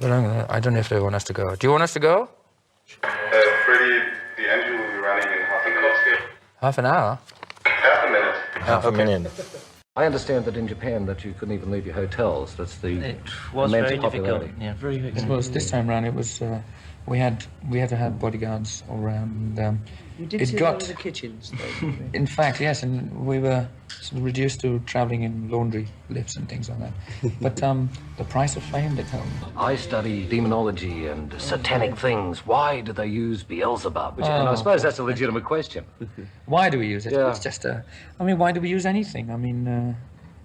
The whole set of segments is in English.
But I don't know if they want us to go. Do you want us to go? Freddie, the engine will be running in half an hour. Half an hour? Half a minute. Half a minute. I understand that in Japan that you couldn't even leave your hotels. That's the It was immense very popularity. difficult. Yeah, very difficult. Well, this time round it was, we had to have bodyguards all around. And, You did sit in the kitchens, though. in fact, yes, and we were sort of reduced to travelling in laundry lifts and things like that. But the price of fame did help. I study demonology and satanic things. Why do they use Beelzebub? And I suppose that's a legitimate question. Why do we use it? Yeah. It's just why do we use anything? I mean,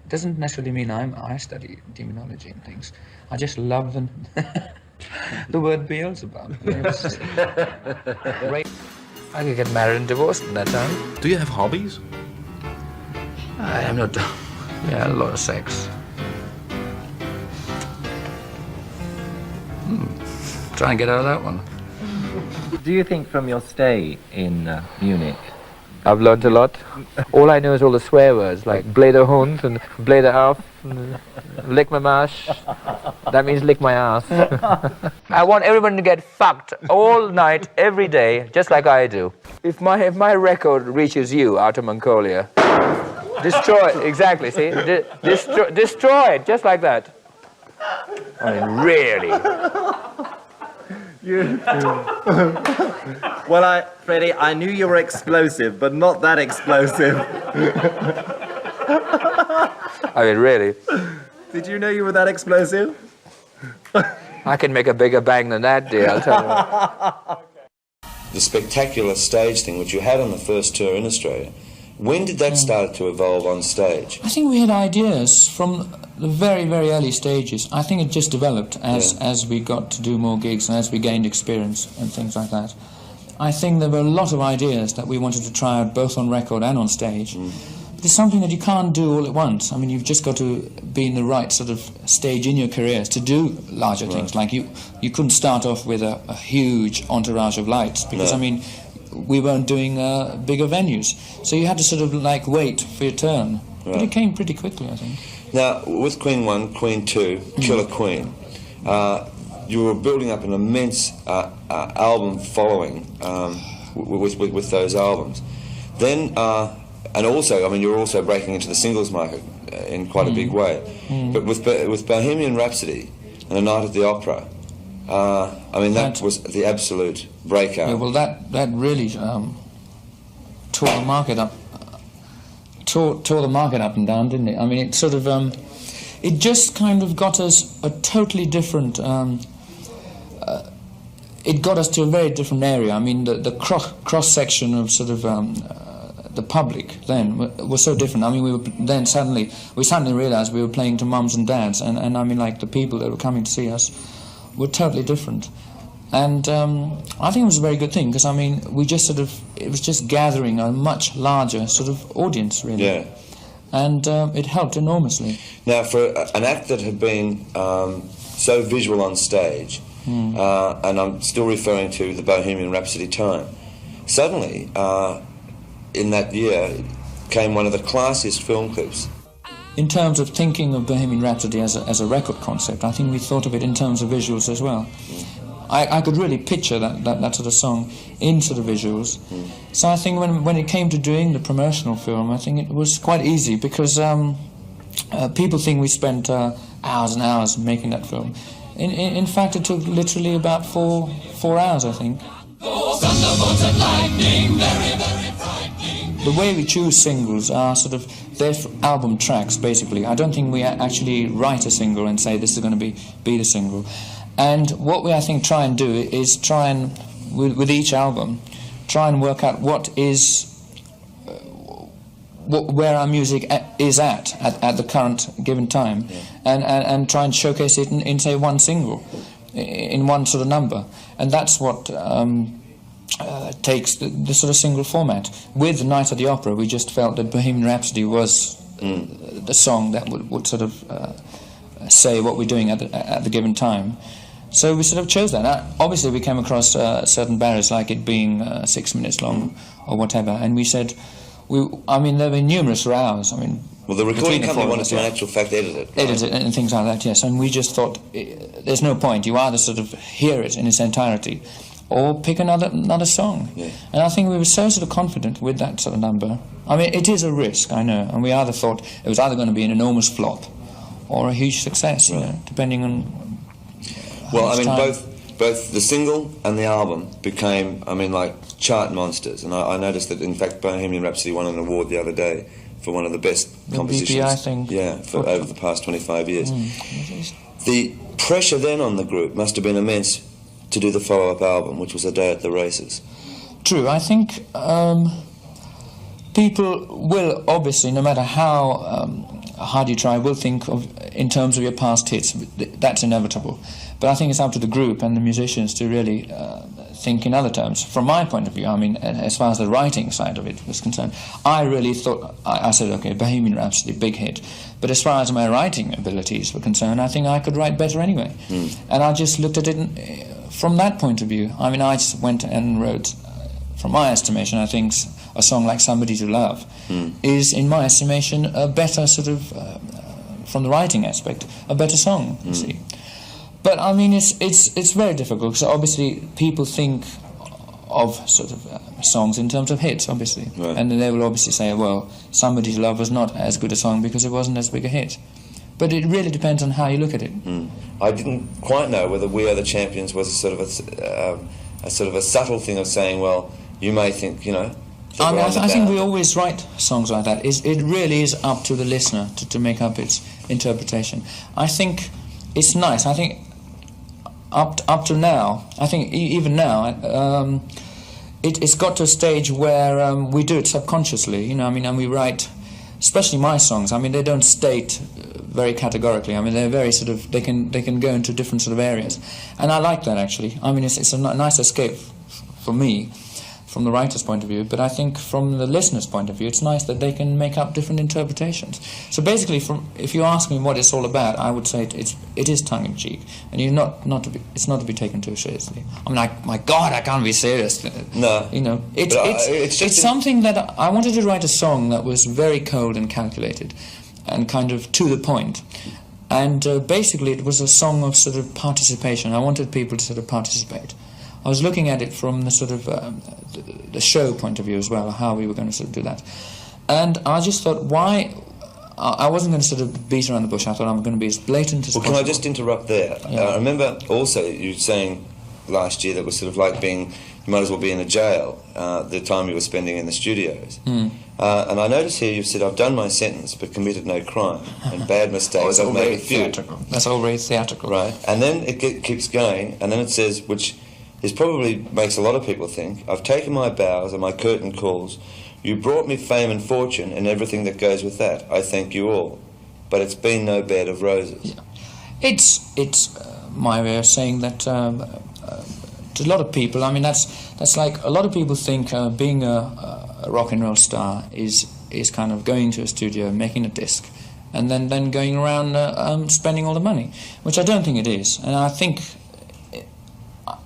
it doesn't necessarily mean I study demonology and things. I just love the word Beelzebub. It's great. I could get married and divorced in that time. Do you have hobbies? I am not. Yeah, a lot of sex. Try and get out of that one. Do you think from your stay in Munich? I've learned a lot. All I know is all the swear words, like Bleder Hund and Bleder auf, and lick my mash. That means lick my ass. I want everyone to get fucked all night, every day, just like I do. If my record reaches you out of Mongolia, destroy it, exactly, see? Destroy it, just like that. I mean, really. Well, Freddie, I knew you were explosive, but not that explosive. I mean, really. Did you know you were that explosive? I can make a bigger bang than that, dear, I'll tell you. The spectacular stage thing which you had on the first tour in Australia, when did that start to evolve on stage? I think we had ideas from the very, very early stages. I think it just developed as we got to do more gigs and as we gained experience and things like that. I think there were a lot of ideas that we wanted to try out both on record and on stage. But it's something that you can't do all at once. I mean, you've just got to be in the right sort of stage in your careers to do larger things. Like you couldn't start off with a huge entourage of lights because, I mean, we weren't doing bigger venues. So you had to sort of like wait for your turn. But it came pretty quickly, I think. Now, with Queen 1, Queen 2, Killer Queen, you were building up an immense album following with those albums. Then, and also, I mean, you were also breaking into the singles market in quite a big way. But with Bohemian Rhapsody and A Night at the Opera, I mean, that was the absolute breakout. Yeah, well, that really tore the market up. Tore the market up and down, didn't it? I mean, it sort of, it just kind of got us a totally different, it got us to a very different area. I mean, the cross-section of sort of the public then was so different. I mean, we suddenly realised we were playing to mums and dads, and I mean, like, the people that were coming to see us were totally different. And I think it was a very good thing, because, I mean, we just sort of, it was just gathering a much larger sort of audience, really. Yeah. And it helped enormously. Now, for an act that had been so visual on stage, and I'm still referring to the Bohemian Rhapsody time, suddenly, in that year, came one of the classiest film clips. In terms of thinking of Bohemian Rhapsody as a record concept, I think we thought of it in terms of visuals as well. I could really picture that sort of song in sort of visuals. So I think when it came to doing the promotional film, I think it was quite easy, because people think we spent hours and hours making that film. In fact, it took literally about four hours, I think. The way we choose singles are sort of, they're album tracks, basically. I don't think we actually write a single and say this is going to be the single. And what we, I think, try and do is try and, with each album, try and work out what is, where our music is at the current given time, and try and showcase it in say, one single, in one sort of number. And that's what takes the sort of single format. With Night at the Opera, we just felt that Bohemian Rhapsody was the song that would sort of say what we're doing at the given time. So we sort of chose that. Now, obviously, we came across certain barriers, like it being 6 minutes long or whatever, and we said, I mean, there were numerous rows. I mean, Well, the recording between the company four of wanted us, to, in yeah. actual fact, edit it. Edit it and things like that, yes. And we just thought, there's no point. You either sort of hear it in its entirety or pick another song. Yeah. And I think we were so sort of confident with that sort of number. I mean, it is a risk, I know, and we either thought it was either going to be an enormous flop or a huge success, you know, depending on Well, I mean, time. both the single and the album became, I mean, like chart monsters. And I noticed that, in fact, Bohemian Rhapsody won an award the other day for one of the best The compositions. BPI thing. Yeah, for over the past 25 years. It is. The pressure then on the group must have been immense to do the follow-up album, which was A Day at the Races. True, I think people will obviously, no matter how hard you try, will think of in terms of your past hits. That's inevitable. But I think it's up to the group and the musicians to really think in other terms. From my point of view, I mean, as far as the writing side of it was concerned, I really thought, I said, okay, Bohemian Rhapsody, big hit. But as far as my writing abilities were concerned, I think I could write better anyway. And I just looked at it from that point of view. I mean, I just went and wrote, from my estimation, I think a song like Somebody to Love is, in my estimation, a better sort of, from the writing aspect, a better song, you see. But I mean, it's very difficult because obviously people think of sort of songs in terms of hits, obviously, Right. and then they will obviously say, well, Somebody to Love was not as good a song because it wasn't as big a hit. But it really depends on how you look at it. I didn't quite know whether We Are the Champions was a sort of a subtle thing of saying, well, you may think, you know. I mean, I think we all. always write songs like that. It really is up to the listener to make up its interpretation. I think it's nice. I think up to now, I think even now, it's got to a stage where we do it subconsciously, you know. I mean, and we write, especially my songs. I mean, they don't state very categorically. I mean, they're very sort of, they can go into different sort of areas, and I like that actually. I mean, it's a nice escape for me, from the writer's point of view, but I think from the listener's point of view, it's nice that they can make up different interpretations. So basically, if you ask me what it's all about, I would say it is tongue-in-cheek, and it's not to be taken too seriously. I mean, my God, I can't be serious. No. You know, it's just something that I wanted to write a song that was very cold and calculated, and kind of to the point. And basically, it was a song of sort of participation. I wanted people to sort of participate. I was looking at it from the sort of the show point of view as well, how we were going to sort of do that. And I just thought, why... I wasn't going to sort of beat around the bush. I thought I'm going to be as blatant as possible. Can I just interrupt there? Yeah. I remember also you saying last year that it was sort of like being, you might as well be in a jail, the time you were spending in the studios. And I notice here you've said, I've done my sentence but committed no crime, and bad mistakes I've made a few. Theatrical. That's all very theatrical. Right, and then it keeps going, and then it says, which is probably makes a lot of people think, I've taken my bows and my curtain calls. You brought me fame and fortune and everything that goes with that. I thank you all. But it's been no bed of roses. Yeah. It's my way of saying that to a lot of people, I mean, that's like, a lot of people think being a rock and roll star is kind of going to a studio, making a disc, and then going around spending all the money, which I don't think it is. And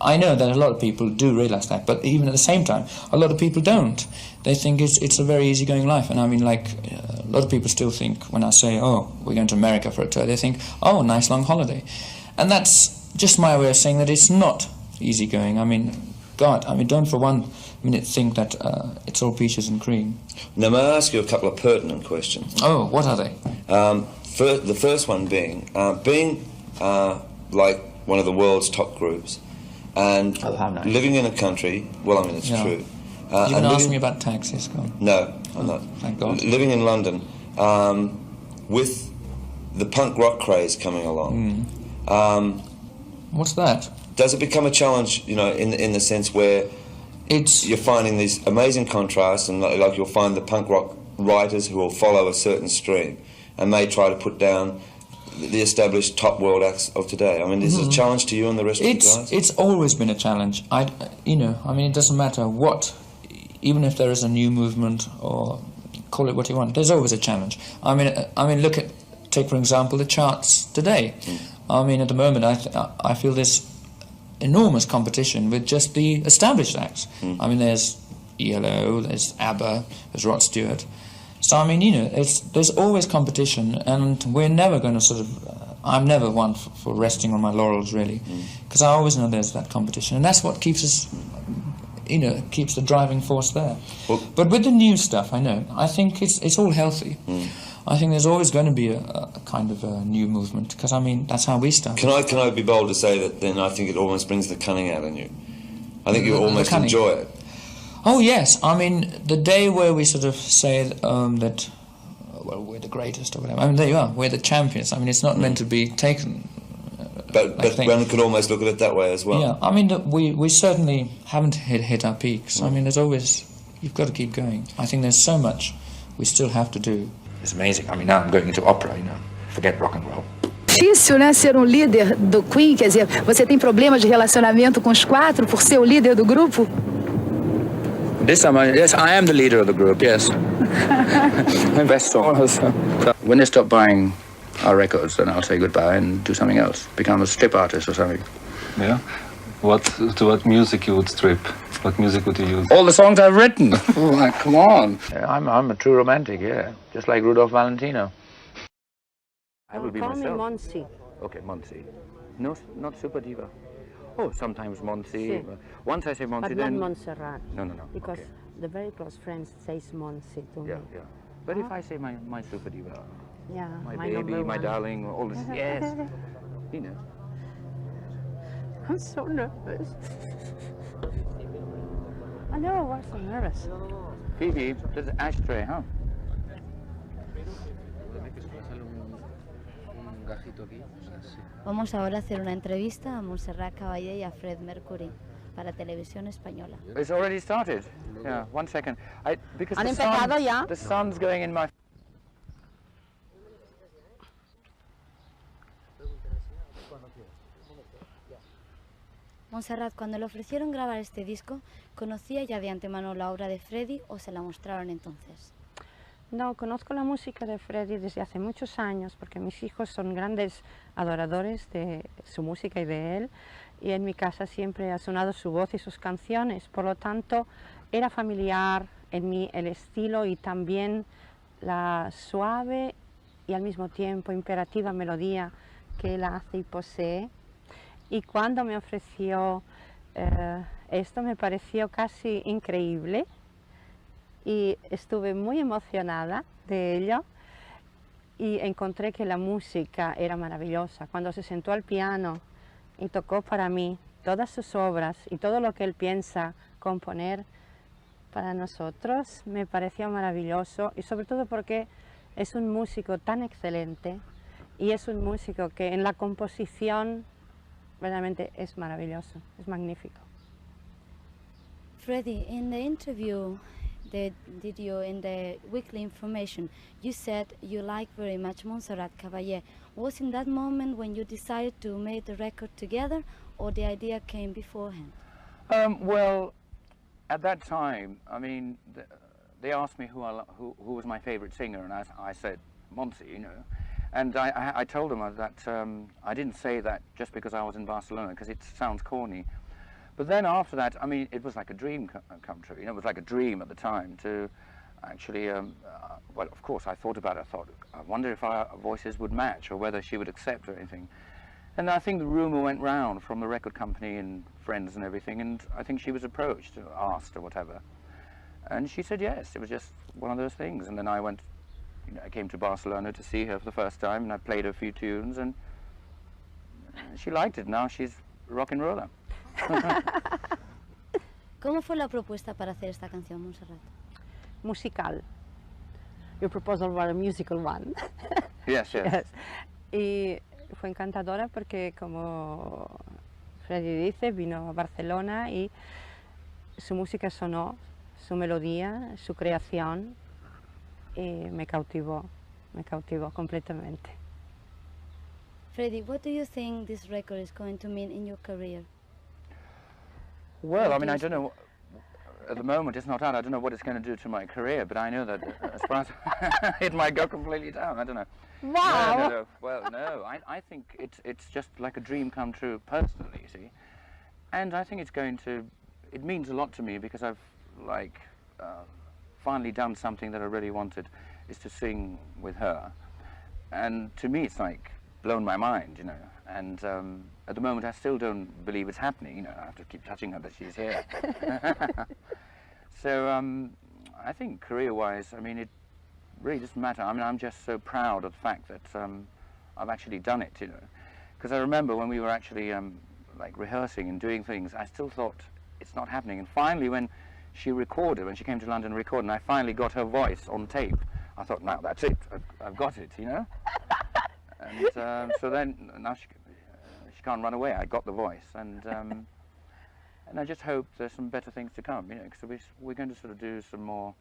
I know that a lot of people do realise that, but even at the same time, a lot of people don't. They think it's a very easygoing life. And I mean, like, a lot of people still think, when I say, oh, we're going to America for a tour, they think, oh, nice long holiday. And that's just my way of saying that it's not easygoing. I mean, God, I mean, don't for 1 minute think that it's all peaches and cream. Now, may I ask you a couple of pertinent questions? Oh, what are they? The first one being like one of the world's top groups, and how nice. living in a country, well, I mean, it's Yeah. true. You can ask me about taxes, go on. No, I'm not. Thank God. Living in London, with the punk rock craze coming along, What's that? does it become a challenge, you know, in the sense where you're finding these amazing contrasts, and like you'll find the punk rock writers who will follow a certain stream and may try to put down the established top world acts of today. I mean, is it a challenge to you and the rest of the guys? It's always been a challenge. I mean, it doesn't matter what, even if there is a new movement, or call it what you want, there's always a challenge. I mean, take for example the charts today. I mean, at the moment, I feel there's enormous competition with just the established acts. I mean, there's ELO, there's ABBA, there's Rod Stewart, So I mean, you know, there's always competition, and we're never going to sort of. I'm never one for resting on my laurels, really, because I always know there's that competition, and that's what keeps us, you know, keeps the driving force there. Well, but with the new stuff, I think it's all healthy. I think there's always going to be a kind of a new movement, because I mean that's how we started. Can I be bold to say that then I think it almost brings the cunning out in you. I think you almost cunning. enjoy it. Oh yes, I mean the day where we sort of say that, well, we're the greatest or whatever. I mean, there you are, we're the champions. I mean, it's not meant to be taken. But one could almost look at it that way as well. Yeah, I mean, we certainly haven't hit our peaks. I mean, there's always, you've got to keep going. I think there's so much we still have to do. It's amazing. I mean, now I'm going into opera, you know, forget rock and roll. Difícil, né, ser líder do Queen, quer dizer, você tem problema de relacionamento com os quatro por ser o líder do grupo? This time, yes, I am the leader of the group, yes. I'm best song. When they stop buying our records, then I'll say goodbye and do something else, become a strip artist or something. Yeah? To what music you would strip? What music would you use? All the songs I've written. Oh, come on. I'm a true romantic, yeah, just like Rudolph Valentino. I will be Call myself. me Monsi. Okay, Monsi. No, not Super Diva. Oh, sometimes Monsi. Sí. Once I say Monsi, But then... not Montserrat. No. Because Okay. the very close friends says Monsi to me. Yeah. But if I say my Super Diva, Yeah, my my baby, number my one. darling, all this, yes, you know. I'm so nervous. I never was so nervous. Phoebe, there's an ashtray, huh? Vamos ahora a hacer una entrevista a Montserrat Caballé y a Freddie Mercury para Televisión Española. It's already started. Yeah, 1 second. Because ¿Han the empezado sun- ya? The sun's going in my... Montserrat, cuando le ofrecieron grabar este disco, ¿conocía ya de antemano la obra de Freddie o se la mostraron entonces? No, conozco la música de Freddie desde hace muchos años porque mis hijos son grandes adoradores de su música y de él, y en mi casa siempre ha sonado su voz y sus canciones, por lo tanto era familiar en mí el estilo y también la suave y al mismo tiempo imperativa melodía que él hace y posee. Y cuando me ofreció esto me pareció casi increíble y estuve muy emocionada de ello y encontré que la música era maravillosa. Cuando se sentó al piano y tocó para mí todas sus obras y todo lo que él piensa componer para nosotros, me pareció maravilloso, y sobre todo porque es un músico tan excelente y es un músico que en la composición realmente es maravilloso, es magnífico. Freddie, in the interview that did you in the weekly information, you said you like very much Montserrat Caballé. Was in that moment when you decided to make the record together, or the idea came beforehand? Well, at that time, I mean, they asked me who was my favorite singer, and I said Monsi, you know. And I told them that I didn't say that just because I was in Barcelona, because it sounds corny. But then after that, I mean, it was like a dream come true. You know, it was like a dream at the time to actually, well, of course, I thought about it. I thought, I wonder if our voices would match or whether she would accept or anything. And I think the rumor went round from the record company and friends and everything, and I think she was approached, or asked or whatever. And she said yes, it was just one of those things. And then I went, you know, I came to Barcelona to see her for the first time, and I played her a few tunes, and she liked it. Now she's rock and roller. ¿Cómo fue la propuesta para hacer esta canción, Montserrat? Musical. Your proposal was a musical one. Yes. Y fue encantadora porque, como Freddie dice, vino a Barcelona y su música sonó, su melodía, su creación, y me cautivó completamente. Freddie, what do you think this record is going to mean in your career? Well, I mean, I don't know. At the moment, it's not out. I don't know what it's going to do to my career, but I know that as far as it might go completely down. I don't know. Wow. No. Well, no. I think it's just like a dream come true personally, you see. And I think it means a lot to me because I've finally done something that I really wanted. is to sing with her. And to me, it's like blown my mind, you know. And at the moment, I still don't believe it's happening. You know, I have to keep touching her that she's here. So I think career-wise, I mean, it really doesn't matter. I mean, I'm just so proud of the fact that I've actually done it, you know. Because I remember when we were actually like rehearsing and doing things, I still thought it's not happening. And finally, when she came to London and recorded, and I finally got her voice on tape, I thought, now that's it, I've got it, you know. And so then, now she can't run away. I got the voice, and I just hope there's some better things to come, you know, because we're going to sort of do some more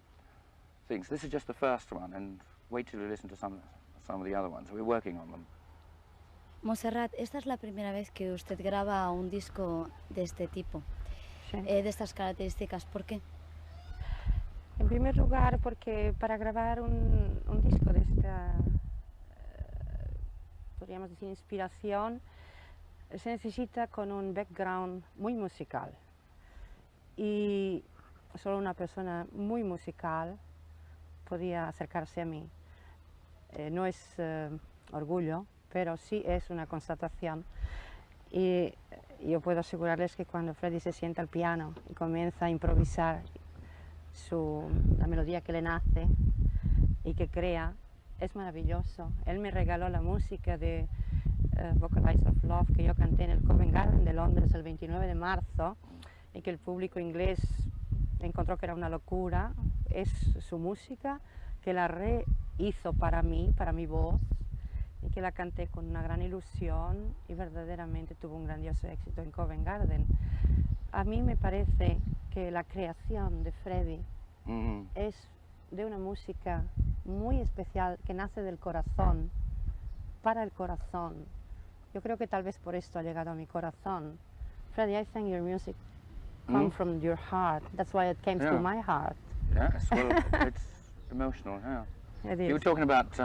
things. This is just the first one, and wait till you listen to some of the other ones. We're working on them. Montserrat, esta es la primera vez que usted graba un disco de este tipo, de estas características. ¿Por qué? En primer lugar, porque para grabar un disco de esta, podríamos decir, inspiración, se necesita con un background muy musical. Y solo una persona muy musical podía acercarse a mí. No es orgullo, pero sí es una constatación. Y yo puedo asegurarles que cuando Freddie se sienta al piano y comienza a improvisar la melodía que le nace y que crea, es maravilloso. Él me regaló la música de Vocalize of Love que yo canté en el Covent Garden de Londres el 29 de marzo y que el público inglés encontró que era una locura. Es su música que la rehizo para mí, para mi voz, y que la canté con una gran ilusión y verdaderamente tuvo un grandioso éxito en Covent Garden. A mí me parece que la creación de Freddie es de una música muy especial que nace del corazón, para el corazón. Yo creo que tal vez por esto ha llegado a mi corazón. Freddie, I think your music comes from your heart. That's why it came to my heart. Yes, well, it's emotional, yeah. It is. You were talking about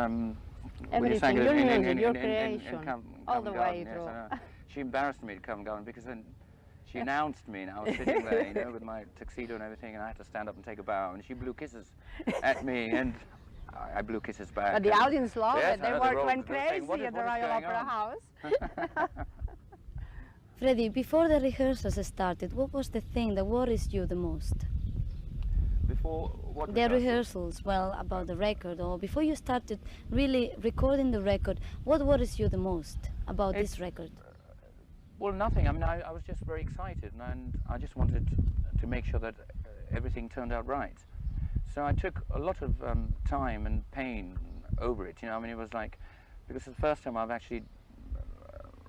everything, your music, your creation, all the way Garden, through. yes, she embarrassed me to Covent Garden because then she announced me, and I was sitting there, you know, with my tuxedo and everything, and I had to stand up and take a bow, and she blew kisses at me, and I blew kisses back. But the audience loved yes, it. They went crazy saying, at the Royal Opera House. Freddie, before the rehearsals started, what was the thing that worries you the most? Before what? The rehearsals, well, about the record, or before you started really recording the record, what worries you the most about this record? Well, nothing. I mean, I was just very excited, and I just wanted to make sure that everything turned out right. So I took a lot of time and pain over it, you know. I mean, it was like, because it's the first time I've actually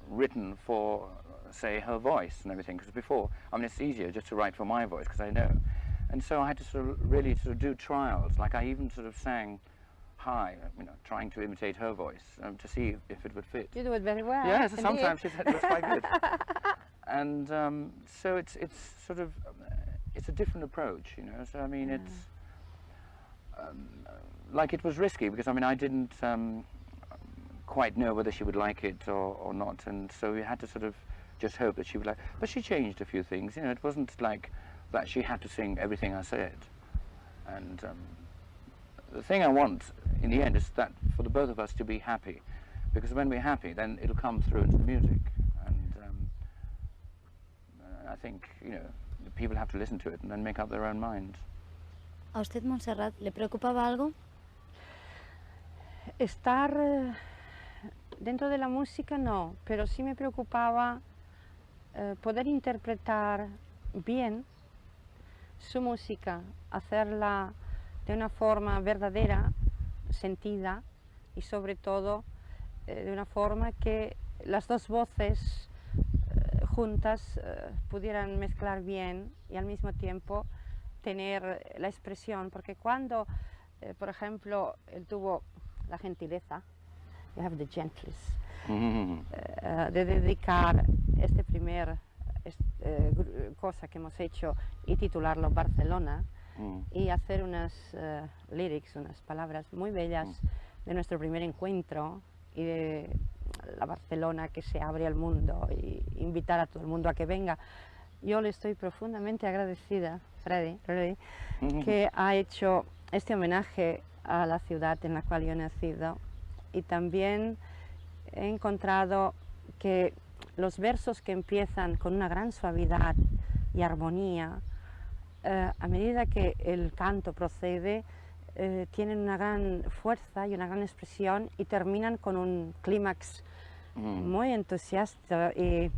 written for, say, her voice and everything, because before, I mean, it's easier just to write for my voice, because I know. And so I had to sort of really sort of do trials, like I even sort of sang high, you know, trying to imitate her voice to see if it would fit. You do it very well. Yes, indeed. sometimes she said it was quite good. And so it's sort of, it's a different approach, you know. So I mean, it's like it was risky because I mean I didn't quite know whether she would like it or not, and so we had to sort of just hope that she would like. But she changed a few things, you know. It wasn't like that she had to sing everything I said. And the thing I want in the end is that for the both of us to be happy, because when we're happy, then it'll come through into the music. And I think, you know, people have to listen to it and then make up their own minds. ¿A usted, Montserrat, le preocupaba algo? Estar dentro de la música no, pero sí me preocupaba poder interpretar bien su música, hacerla de una forma verdadera, sentida y sobre todo de una forma que las dos voces juntas pudieran mezclar bien y al mismo tiempo tener la expresión, porque cuando, por ejemplo, él tuvo la gentileza, you have the gentleness, de dedicar este primer cosa que hemos hecho y titularlo Barcelona, y hacer unas lyrics, unas palabras muy bellas de nuestro primer encuentro y de la Barcelona que se abre al mundo y invitar a todo el mundo a que venga. Yo le estoy profundamente agradecida, Freddie, que ha hecho este homenaje a la ciudad en la cual yo he nacido, y también he encontrado que los versos que empiezan con una gran suavidad y armonía, a medida que el canto procede, tienen una gran fuerza y una gran expresión y terminan con un clímax muy entusiasta y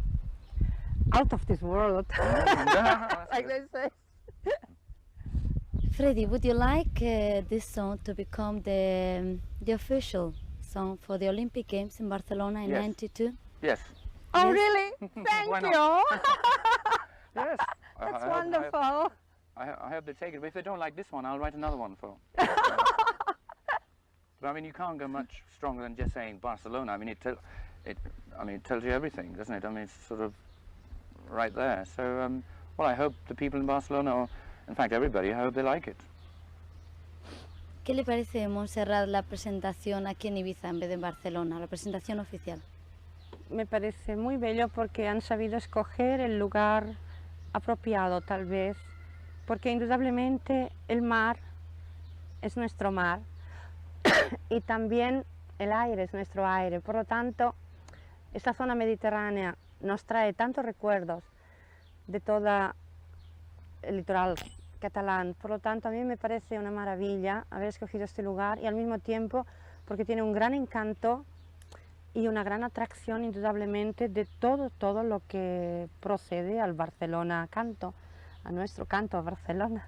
out of this world, like they say. Freddie, would you like this song to become the official song for the Olympic Games in Barcelona in Yes. '92? Yes. Oh, Yes. really? Thank Why not? you. Yes. That's wonderful. I hope they take it. But if they don't like this one, I'll write another one for. But I mean, you can't go much stronger than just saying Barcelona. I mean, it tells you everything, doesn't it? I mean, it's sort of right there. So, well, I hope the people in Barcelona, or in fact everybody, I hope they like it. ¿Qué le parece, Montserrat, la presentación aquí en Ibiza en vez de en Barcelona, la presentación oficial? Me parece muy bello porque han sabido escoger el lugar apropiado, tal vez, porque indudablemente el mar es nuestro mar y también el aire es nuestro aire. Por lo tanto, esta zona mediterránea nos trae tantos recuerdos de todo el litoral catalán. Por lo tanto, a mí me parece una maravilla haber escogido este lugar, y al mismo tiempo porque tiene un gran encanto y una gran atracción indudablemente de todo lo que procede al Barcelona canto, a nuestro canto a Barcelona.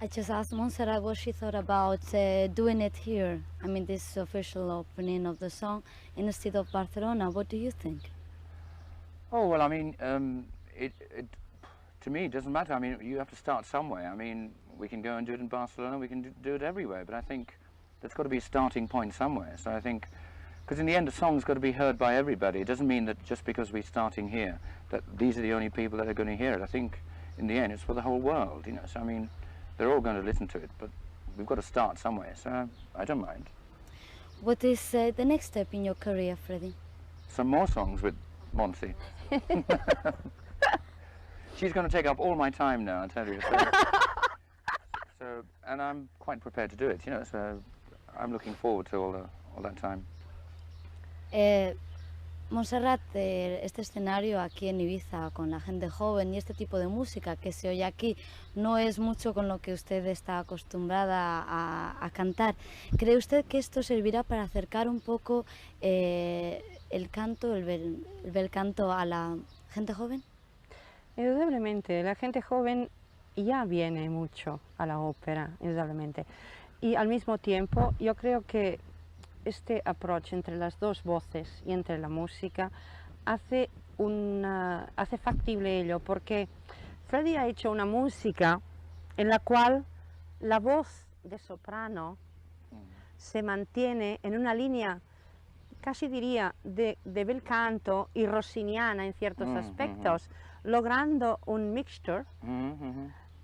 I just asked Montserrat what she thought about doing it here. I mean, this official opening of the song instead of Barcelona. What do you think? Oh, well, I mean, to me, it doesn't matter. I mean, you have to start somewhere. I mean, we can go and do it in Barcelona, we can do it everywhere, but I think there's got to be a starting point somewhere. So I think, because in the end, a song's got to be heard by everybody. It doesn't mean that just because we're starting here, that these are the only people that are going to hear it. I think, in the end, it's for the whole world, you know. So, I mean, they're all going to listen to it, but we've got to start somewhere, so I don't mind. What is the next step in your career, Freddie? Some more songs with Monty. She's going to take up all my time now, I tell you. So, and I'm quite prepared to do it, you know, so I'm looking forward to all that time. Montserrat, este escenario aquí en Ibiza con la gente joven y este tipo de música que se oye aquí no es mucho con lo que usted está acostumbrada a cantar. ¿Cree usted que esto servirá para acercar un poco el canto, el bel canto a la gente joven? Indudablemente, la gente joven ya viene mucho a la ópera, indudablemente. Y al mismo tiempo, yo creo que este approach entre las dos voces y entre la música hace factible ello, porque Freddie ha hecho una música en la cual la voz de soprano se mantiene en una línea, casi diría, de bel canto y rossiniana en ciertos aspectos, logrando un mixture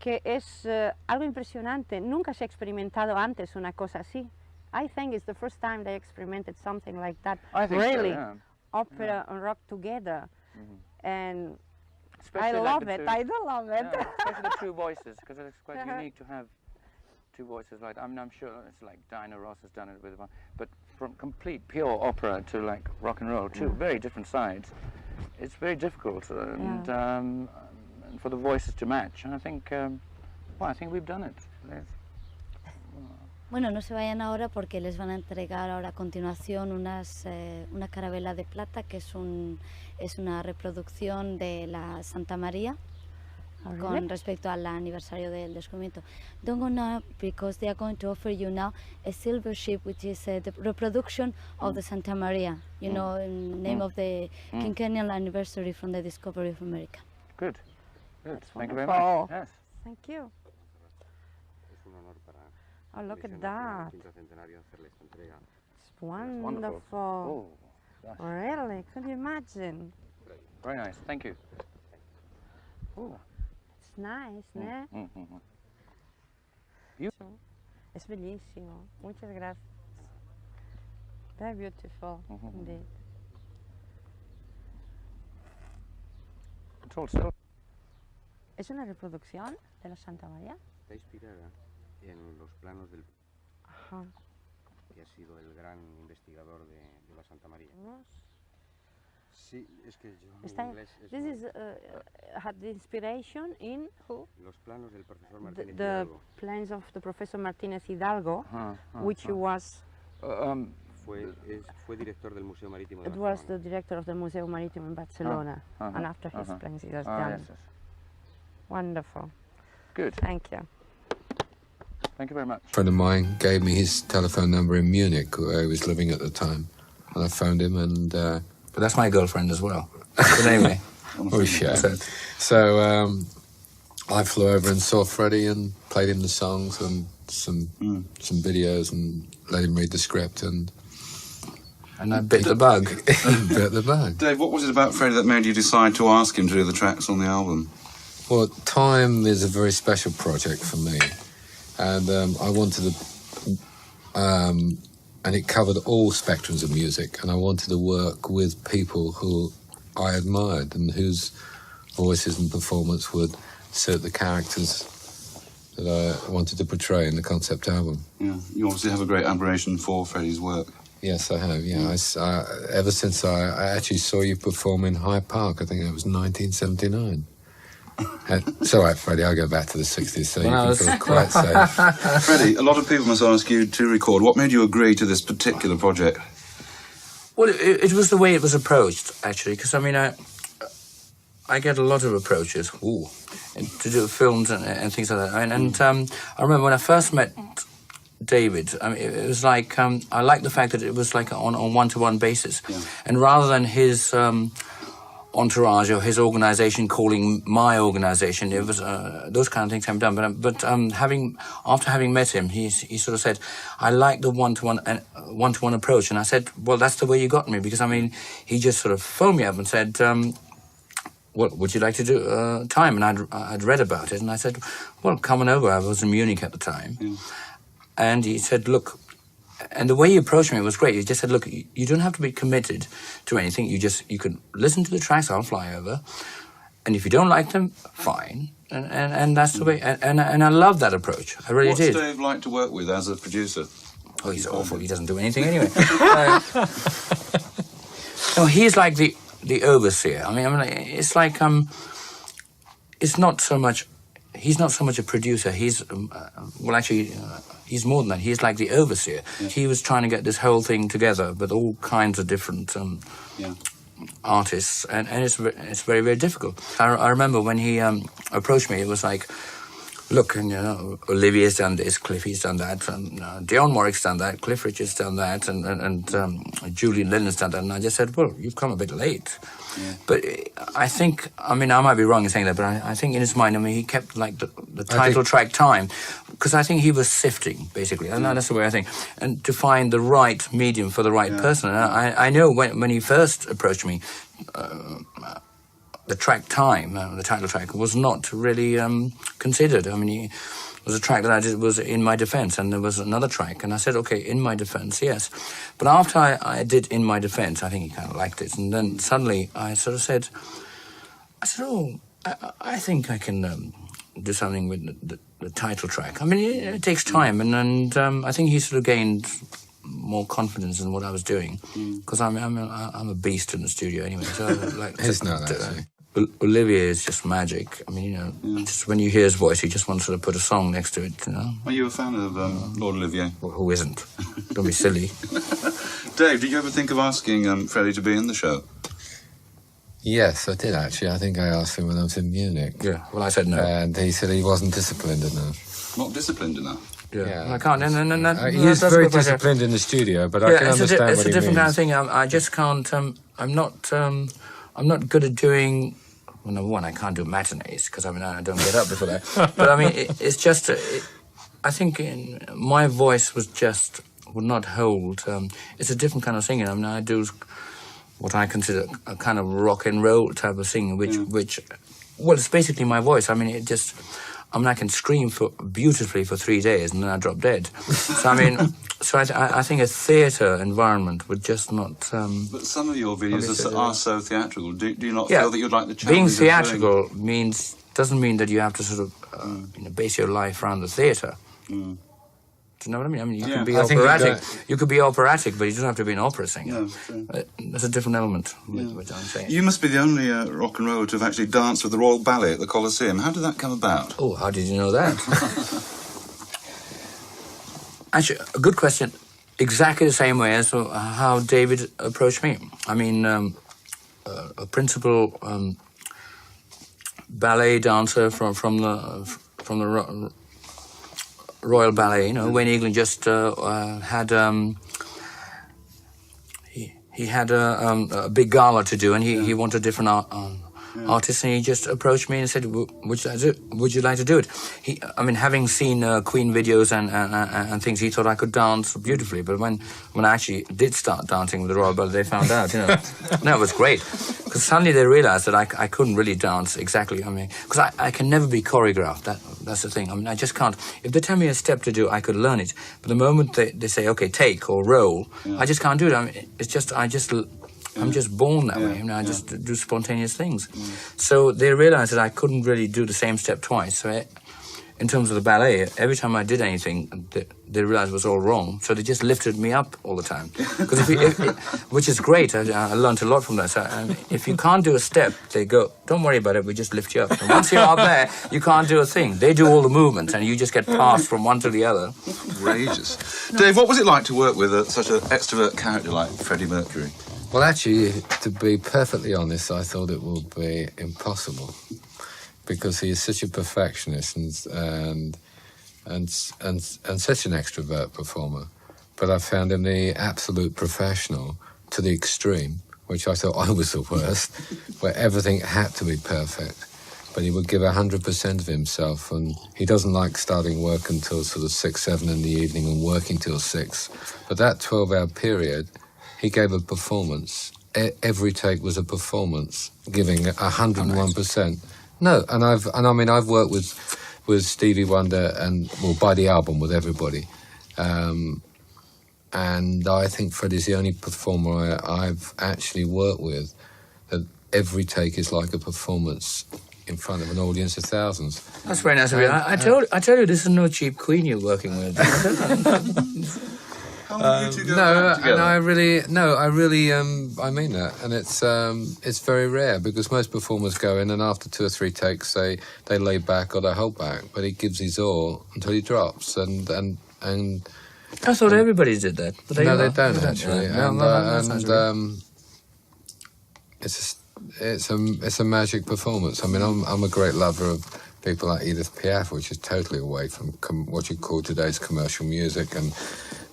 que es algo impresionante. Nunca se ha experimentado antes una cosa así. I think it's the first time they experimented something like that. I think really, so, yeah. opera and rock together, and Especially I like love the it. two- I do love it. Yeah, especially the two voices, because it's quite unique to have two voices like, I mean, I'm sure it's like Dinah Ross has done it with one, but from complete pure opera to like rock and roll, two very different sides, it's very difficult, and for the voices to match, and I think, I think we've done it. Bueno, no se vayan ahora porque les van a entregar ahora a continuación una carabela de plata que es una reproducción de la Santa María con respecto al aniversario del descubrimiento. Don't go now because they are going to offer you now a silver ship which is the reproduction of the Santa Maria, you know, in the name of the quinquennial anniversary from the discovery of America. Good. That's Thank you very wonderful. much. Yes. Thank you. Es un honor para Oh, look la at Misión that. Quinto Centenario hacerle esta entrega. It's wonderful. Oh, gosh. Really? Could you imagine? Very nice. Thank you. Oh. It's nice, ¿no? Es bellísimo. Muchas gracias. Very beautiful, indeed. It's all silver. ¿Es una reproducción de la Santa María? Está inspirada en los planos Ajá. que ha sido el gran investigador de la Santa María. Sí, es que yo en inglés es This is had the inspiration in who? los planos del profesor Martínez The Hidalgo. plans of the Professor Martínez Hidalgo, which was Fue director del Museo Marítimo de it Barcelona. was the director of the Museo Marítimo in Barcelona, and after his plans he was done. Yes. Wonderful. Good. Thank you. Thank you very much. A friend of mine gave me his telephone number in Munich, where he was living at the time, and I phoned him, and But that's my girlfriend as well. But anyway, we share. So I flew over and saw Freddie and played him the songs and some videos and let him read the script, and I bit the bug. Bit the bug. Dave, what was it about Freddie that made you decide to ask him to do the tracks on the album? Well, Time is a very special project for me, and I wanted to, and it covered all spectrums of music, and I wanted to work with people who I admired and whose voices and performance would suit the characters that I wanted to portray in the concept album. Yeah, you obviously have a great admiration for Freddie's work. Yes, I have. Yeah, ever since I actually saw you perform in Hyde Park, I think it was 1979. It's all right, Freddie, I'll go back to the 60s so you can feel quite safe. Freddie, a lot of people must ask you to record. What made you agree to this particular project? Well, it was the way it was approached, actually, because, I mean, I get a lot of approaches to do films and things like that. And I remember when I first met David, I mean, it was like, I liked the fact that it was like on a one-to-one basis. Yeah. And rather than his entourage or his organisation calling my organisation, it was those kind of things haven't done. But after having met him, he sort of said, I like the one-to-one approach. And I said, well, that's the way you got me, because I mean, he just sort of phoned me up and said, what would you like to do? Time? And I'd read about it, and I said, well, come on over. I was in Munich at the time. Yeah. And he said, look, and the way he approached me was great. He just said, look, you don't have to be committed to anything. You can listen to the tracks, I'll fly over. And if you don't like them, fine. And that's the way. And I love that approach. I really did. What's Dave like to work with as a producer? Oh, he's awful. He doesn't do anything anyway. No, he's like the overseer. I mean, it's like, it's not so much, he's not so much a producer. He's, well, actually, he's more than that. He's like the overseer. Yeah. He was trying to get this whole thing together with all kinds of different artists, and it's very, very difficult. I remember when he approached me, it was like, look, and, Olivier's done this, Cliffy's done that, and Dionne Warwick's done that, Cliff Richard's done that, and Julian Lennon's done that, and I just said, well, you've come a bit late. Yeah. But I think, I mean, I might be wrong in saying that, but I think in his mind, I mean, he kept, like, the title track Time, because I think he was sifting, basically, and that's the way I think, and to find the right medium for the right person. And I know when he first approached me, the track Time, the title track, was not really considered. I mean, it was a track that I did was In My Defense, and there was another track, and I said, okay, In My Defense, yes. But after I did In My Defense, I think he kind of liked it, and then suddenly I sort of said, oh, I think I can do something with the title track. I mean, it takes time, and I think he sort of gained more confidence in what I was doing, because I'm a beast in the studio anyway. So like, it's not actually. Olivier is just magic. I mean, just when you hear his voice, you just want to sort of put a song next to it, Are you a fan of Lord Olivier? Well, who isn't? Don't be silly. Dave, did you ever think of asking Freddie to be in the show? Yes, I did actually. I think I asked him when I was in Munich. Yeah, well, I said no. And he said he wasn't disciplined enough. Not disciplined enough? Yeah. Well, I can't. He is very disciplined in the studio, but I can understand what he means. It's a different kind of thing. I just can't. I'm not good at doing. Well, number one, I can't do matinees because I don't get up before that. But I mean, it's just. I think my voice would not hold. It's a different kind of singing. I mean, I do what I consider a kind of rock and roll type of singing, which, well, it's basically my voice. I mean, I can scream beautifully for 3 days and then I drop dead. So I mean, I think a theatre environment would just not. But some of your videos are so theatrical. Do you not feel that you'd like the challenge? Being theatrical doesn't mean that you have to sort of base your life around the theatre. Do you know what I mean? I mean, you Yeah. can be I think operatic. You could be operatic, but you don't have to be an opera singer. No, true. There's a different element with what I'm saying. You must be the only rock and roller to have actually danced with the Royal Ballet at the Colosseum. How did that come about? Oh, how did you know that? Actually, a good question. Exactly the same way as how David approached me. I mean, a principal ballet dancer from the Royal Ballet. You know, Wayne England just had he had a big gala to do, and he wanted different artists, and he just approached me and said, "Would you like to do it?" I mean, having seen Queen videos and things, he thought I could dance beautifully. But when I actually did start dancing with the Royal Ballet, they found out. You know, no, it was great because suddenly they realised that I couldn't really dance exactly. I mean, because I can never be choreographed. That's the thing. I mean, I just can't. If they tell me a step to do, I could learn it. But the moment they say, "Okay, take or roll," I just can't do it. I mean, it's just I'm just born that way. You know, I just do spontaneous things. So they realized that I couldn't really do the same step twice. So in terms of the ballet, every time I did anything, they realized it was all wrong. So they just lifted me up all the time. Which is great. I learned a lot from that. So if you can't do a step, they go, "Don't worry about it, we just lift you up." And once you're up there, you can't do a thing. They do all the movements, and you just get passed from one to the other. Outrageous. Dave, what was it like to work with such an extrovert character like Freddie Mercury? Well, actually, to be perfectly honest, I thought it would be impossible because he is such a perfectionist and such an extrovert performer. But I found him the absolute professional to the extreme, which I thought I was the worst, where everything had to be perfect. But he would give 100% of himself, and he doesn't like starting work until sort of 6, 7 in the evening and working till 6. But that 12-hour period, he gave a performance. Every take was a performance, giving 101%. No, and I've worked with Stevie Wonder and by the album with everybody, and I think Freddie's the only performer I've actually worked with that every take is like a performance in front of an audience of thousands. That's very nice of you. I tell you, this is no cheap queen you're working with. I mean that, and it's very rare because most performers go in and after 2 or 3 takes they lay back or they hold back, but he gives his all until he drops, and I thought everybody did that. But no, they don't actually, it's a magic performance. I mean, I'm a great lover of people like Edith Piaf, which is totally away from what you call today's commercial music,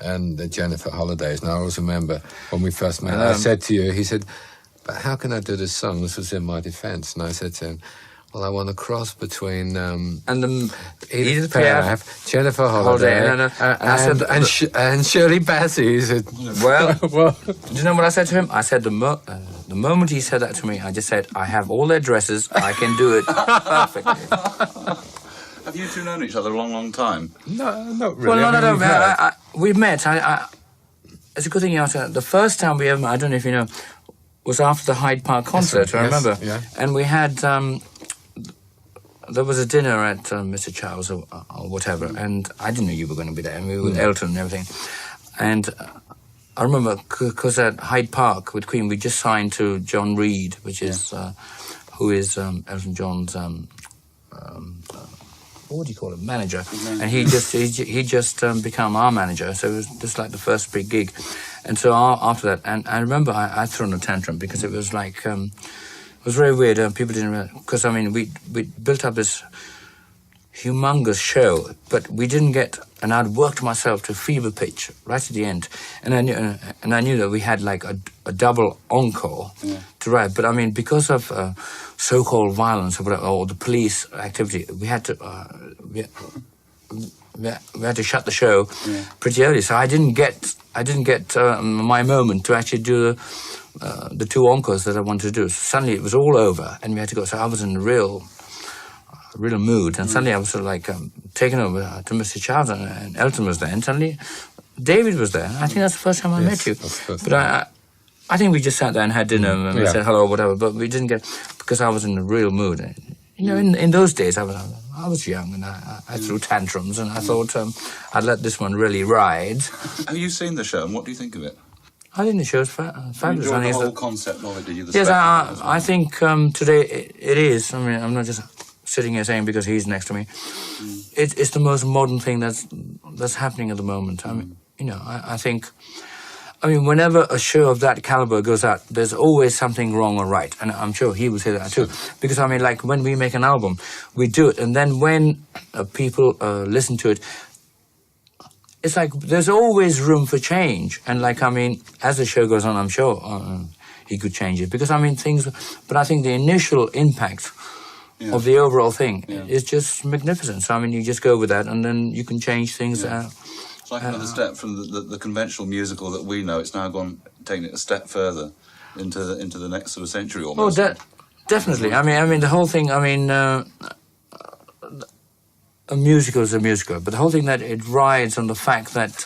and the Jennifer Holidays. And I always remember when we first met, I said to you, he said, "But how can I do this song?" This was in my defence. And I said to him, "Well, I want a cross between Edith Piaf, Jennifer Holiday, and Shirley Bassey." He said, "Well, do you know what I said to him? I said the moment he said that to me, I just said, I have all their dresses, I can do it perfectly." Have you two known each other a long, long time? No, not really. Well, we've met. It's a good thing you asked. The first time we ever met, I don't know if you know, was after the Hyde Park concert, I remember. Yeah. And we had, there was a dinner at Mr. Charles or whatever, and I didn't know you were going to be there, and we were with Elton and everything. And I remember, because at Hyde Park with Queen, we just signed to John Reid, which is, who is Elton John's, what do you call it, manager? And he just became our manager, so it was just like the first big gig. And so after that, and I remember I'd thrown a tantrum because it was like, it was very weird. People didn't realize, because I mean, we built up this humongous show, but we didn't get, and I'd worked myself to fever pitch right at the end, and I knew that we had like a double encore to write, but I mean, because of so-called violence or the police activity, we had to shut the show pretty early, so I didn't get my moment to actually do the 2 encores that I wanted to do. So suddenly it was all over, and we had to go. So I was in a real mood, and suddenly I was sort of like taken over to Mr. Charles, and Elton was there, and suddenly David was there. I think that's the first time I met you. But I think we just sat there and had dinner, and we said hello or whatever, but we didn't get, because I was in a real mood. You know, in those days, I was young and I threw tantrums, and I thought I'd let this one really ride. Have you seen the show, and what do you think of it? I think the show's fabulous. You enjoyed the whole concept of it, did you? The yes, spectacle as well? I think today it is. I mean, I'm not just sitting here saying because he's next to me. It's the most modern thing that's happening at the moment. I mean, you know, I think. I mean, whenever a show of that caliber goes out, there's always something wrong or right. And I'm sure he will say that too. Because, I mean, like, when we make an album, we do it. And then when people listen to it, it's like there's always room for change. And, like, I mean, as the show goes on, I'm sure he could change it. Because, I mean, but I think the initial impact of the overall thing is just magnificent. So, I mean, you just go with that, and then you can change things It's like another step from the conventional musical that we know. It's now taking it a step further into the next sort of century almost. Oh, definitely. I mean, the whole thing. I mean, a musical is a musical, but the whole thing that it rides on the fact that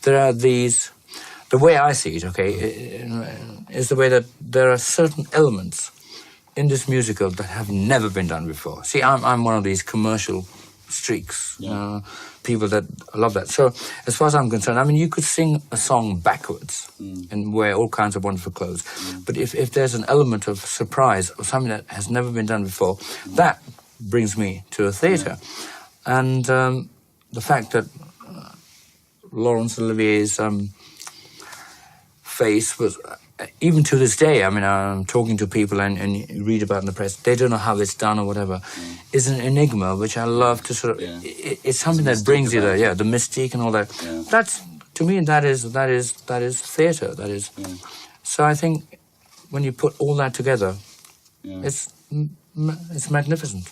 there are these. The way I see it, okay, is the way that there are certain elements in this musical that have never been done before. See, I'm one of these commercial streaks. People that love that. So, as far as I'm concerned, I mean, you could sing a song backwards and wear all kinds of wonderful clothes. But if there's an element of surprise or something that has never been done before, that brings me to a theatre. And the fact that Laurence Olivier's face was... even to this day, I mean, I'm talking to people and you read about it in the press, they don't know how it's done or whatever. It's an enigma, which I love to sort of... It's something that brings you there, the mystique and all that. That's, to me, that is theatre. That is... So I think when you put all that together, it's magnificent.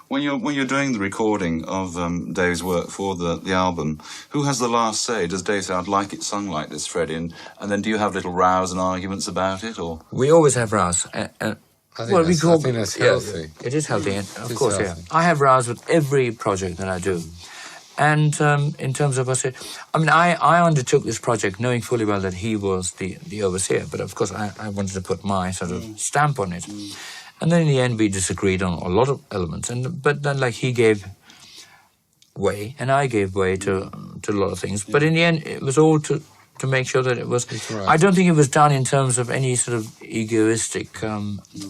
When you're doing the recording of Dave's work for the album, who has the last say? Does Dave say, "I'd like it sung like this, Freddie"? And then do you have little rows and arguments about it, or? We always have rows. I think that's healthy. It is healthy, of course. Healthy. I have rows with every project that I do. And in terms of us, I mean, I undertook this project knowing fully well that he was the overseer, but of course I wanted to put my sort of stamp on it. And then in the end, we disagreed on a lot of elements. But then, like, he gave way, and I gave way to a lot of things. But in the end, it was all to make sure that it was... Right. I don't think it was done in terms of any sort of egoistic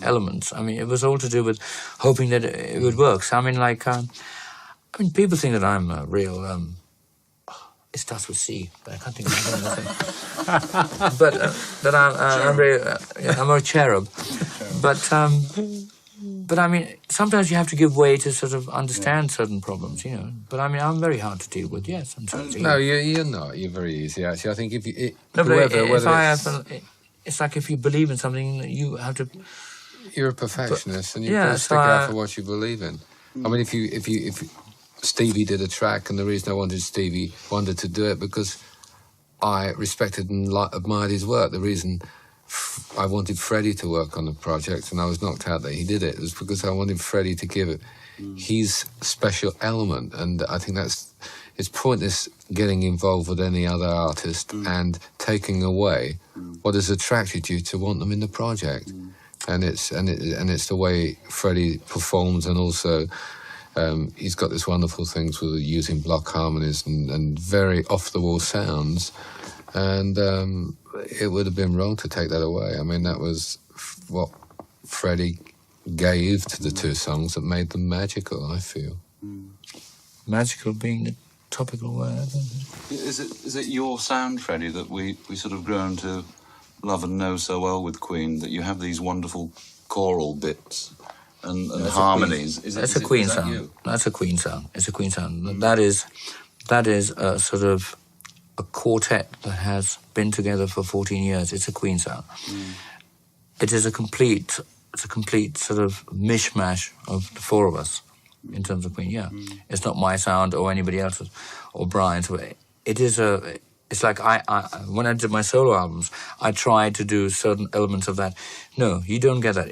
elements. I mean, it was all to do with hoping that it would work. So, I mean, like... people think that I'm a real... it starts with C, but I can't think of anything. But that I'm a cherub. But I mean, sometimes you have to give way to sort of understand certain problems, you know. But I mean, I'm very hard to deal with. Yes, I'm sorry. No, you're not. You're very easy, actually. I think if you... it's like if you believe in something, you have to... You're a perfectionist, and you've got to stick out for what you believe in. I mean, if Stevie did a track, and the reason I wanted Stevie Wonder to do it because I respected and admired his work. The reason I wanted Freddie to work on the project, and I was knocked out that he did it, was because I wanted Freddie to give it his special element, and I think it's pointless getting involved with any other artist and taking away what has attracted you to want them in the project. And it's the way Freddie performs, and also he's got this wonderful things with using block harmonies and very off-the-wall sounds, and it would have been wrong to take that away. I mean, that was what Freddie gave to the two songs that made them magical, I feel. Magical being the topical word. Is it your sound, Freddie, that we sort of grown to love and know so well with Queen, that you have these wonderful choral bits and harmonies? That's a Queen sound. That's a Queen sound. It's a Queen sound. That is a sort of a quartet that has been together for 14 years. It's a Queen sound. It is a complete sort of mishmash of the four of us in terms of Queen. It's not my sound or anybody else's or Brian's. It's like when I did my solo albums, I tried to do certain elements of that. No, you don't get that.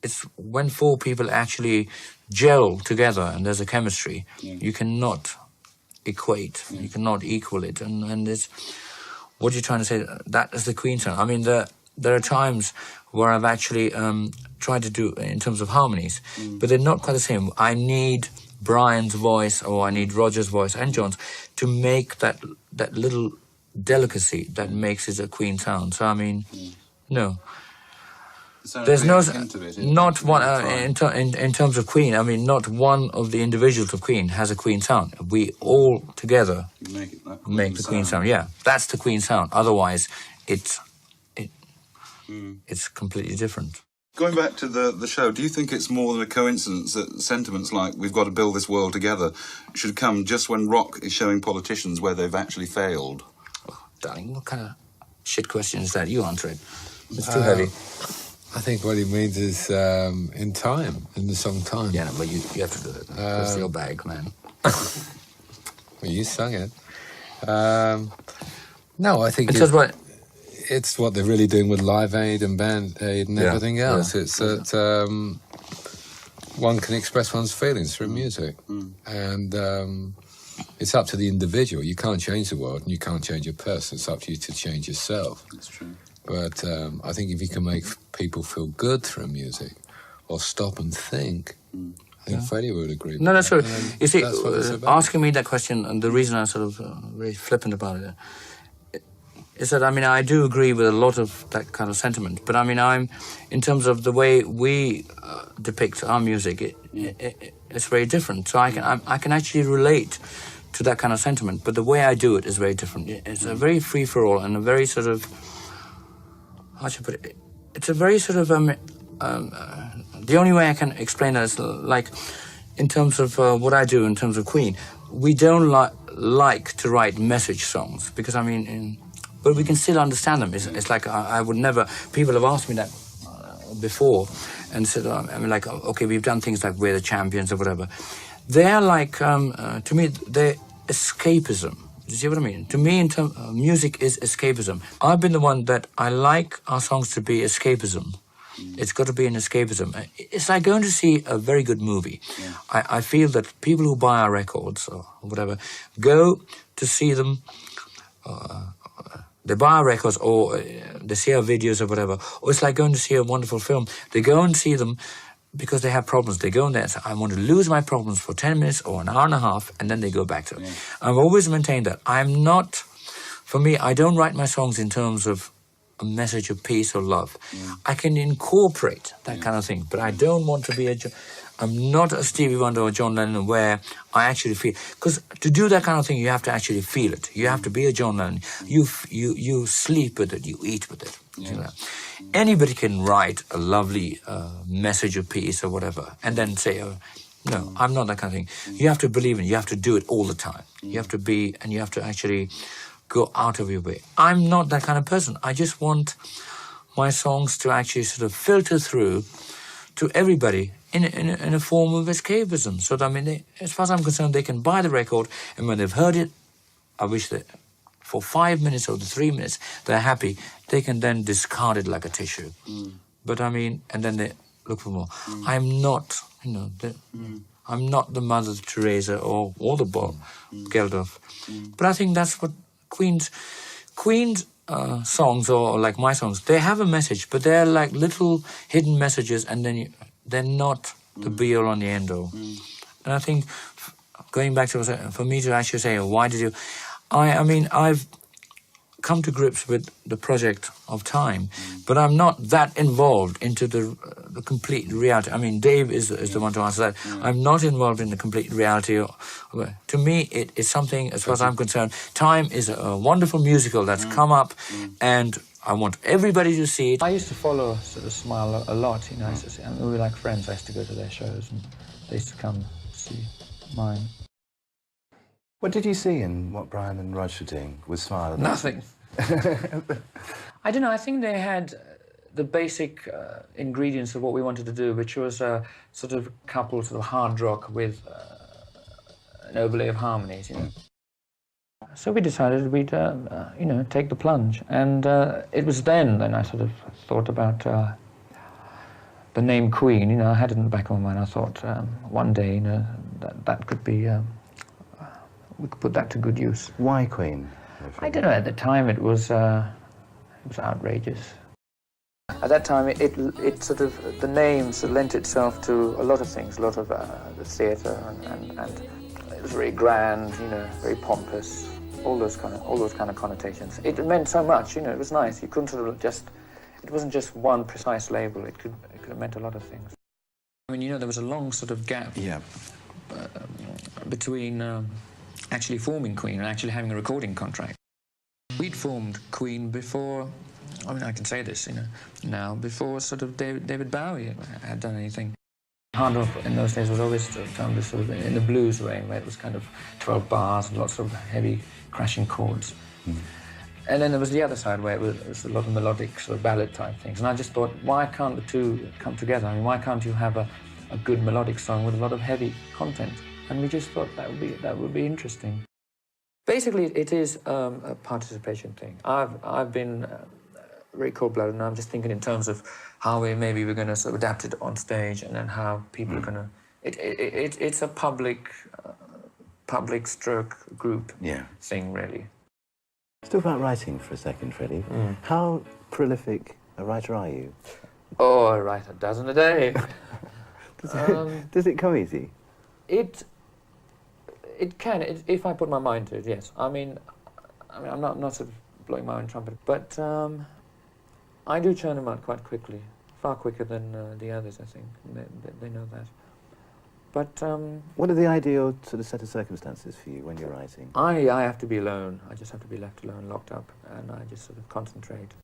It's when four people actually gel together and there's a chemistry, you cannot equate, you cannot equal it. And it's, what you're trying to say, that is the Queen sound. I mean, there are times where I've actually tried to do in terms of harmonies, but they're not quite the same. I need Brian's voice, or I need Roger's voice and John's to make that little delicacy that makes it a Queen sound. So I mean, no. There's no, not one in terms of Queen. I mean, not one of the individuals of Queen has a Queen sound. We all together make the Queen sound. Yeah, that's the Queen sound. Otherwise, it's completely different. Going back to the show, do you think it's more than a coincidence that sentiments like "we've got to build this world together" should come just when rock is showing politicians where they've actually failed? Oh, darling, what kind of shit question is that? You answer it. It's too heavy. I think what he means is in time, in the song Time. Yeah, but you have to do it. It's your bag, man. Well, you sung it. No, I think it's what they're really doing with Live Aid and Band Aid and everything else. Yeah. It's that one can express one's feelings through music. And it's up to the individual. You can't change the world and you can't change a person. It's up to you to change yourself. That's true. But I think if you can make people feel good through music, or stop and think, I think Freddie would agree with No, that's true. You see, asking me that question, and the reason I'm sort of very flippant about it, is that, I mean, I do agree with a lot of that kind of sentiment, but I mean, in terms of the way we depict our music, it's very different. So I can actually relate to that kind of sentiment, but the way I do it is very different. It's a very free-for-all and a very sort of, how should I put it? It's a very sort of, the only way I can explain that is like, in terms of what I do in terms of Queen, we don't like to write message songs, because I mean, but we can still understand them. It's like I would never, people have asked me that before, and said, I mean, like, okay, we've done things like We're the Champions or whatever. They're like, to me, they're escapism. Do you see what I mean? To me, music is escapism. I've been the one that I like our songs to be escapism. It's got to be an escapism. It's like going to see a very good movie. Yeah. I feel that people who buy our records or whatever go to see them. They buy our records or they see our videos or whatever. Or it's like going to see a wonderful film. They go and see them because they have problems. They go in there and say, I want to lose my problems for 10 minutes or an hour and a half, and then they go back to it. Yeah. I've always maintained that. For me, I don't write my songs in terms of a message of peace or love. Yeah. I can incorporate that kind of thing, but I don't want to be I'm not a Stevie Wonder or John Lennon where I actually feel, because to do that kind of thing, you have to actually feel it. You have to be a John Lennon. You sleep with it, you eat with it. Yeah. You know? Anybody can write a lovely message of peace or whatever, and then say, no, I'm not that kind of thing. You have to believe in it. You have to do it all the time. You have to be, and you have to actually go out of your way. I'm not that kind of person. I just want my songs to actually sort of filter through to everybody in a form of escapism. So that, I mean, as far as I'm concerned, they can buy the record, and when they've heard it, I wish that for 5 minutes or 3 minutes, they're happy. They can then discard it like a tissue. But I mean, and then they look for more. I'm not, I'm not the Mother Teresa or the Bob Geldof. But I think that's what Queen's songs, or like my songs, they have a message, but they're like little hidden messages, and then they're not the be-all and the end-all. And I think, going back to, for me to actually say, why did you... I mean, I've come to grips with the project of Time, but I'm not that involved into the complete reality. I mean, Dave is the one to answer that. I'm not involved in the complete reality. To me, it is something, as far as I'm concerned, Time is a wonderful musical that's come up, and I want everybody to see it. I used to follow sort of Smile a lot, I used to see, and we were like friends. I used to go to their shows, and they used to come see mine. What did you see in what Brian and Roger were doing with Smile? Nothing. I don't know, I think they had the basic ingredients of what we wanted to do, which was a sort of coupled sort of hard rock with an overlay of harmonies, So we decided we'd, take the plunge. And it was then I sort of thought about the name Queen. I had it in the back of my mind. I thought one day, that could be, we could put that to good use. Why Queen? I don't know, at the time it was outrageous. At that time, it sort of, the names lent itself to a lot of things, a lot of the theatre, and it was very grand, you know, very pompous, all those kind of connotations. It meant so much, you know. It was nice. You couldn't sort of just, it wasn't just one precise label. It could have meant a lot of things. I mean, you know, there was a long sort of gap between actually forming Queen and actually having a recording contract. We'd formed Queen before, I mean, I can say this, you know, now, before sort of David Bowie had done anything. Hard rock in those days was always found this sort of in the blues vein, where it was kind of 12 bars and lots of heavy crashing chords. And then there was the other side, where it was a lot of melodic sort of ballad type things. And I just thought, why can't the two come together? I mean, why can't you have a good melodic song with a lot of heavy content? And we just thought that would be interesting. Basically, it is a participation thing. I've been very cold-blooded, and I'm just thinking in terms of how maybe we're going to sort of adapt it on stage, and then how people are going to. It's a public stroke group thing, really. Still about writing for a second, Freddie. How prolific a writer are you? Oh, I write a dozen a day. Does it come easy? It can, if I put my mind to it, yes. I mean, I'm not sort of blowing my own trumpet, but I do churn them out quite quickly, far quicker than the others, I think. They know that. But what are the ideal sort of set of circumstances for you when you're writing? I have to be alone. I just have to be left alone, locked up, and I just sort of concentrate.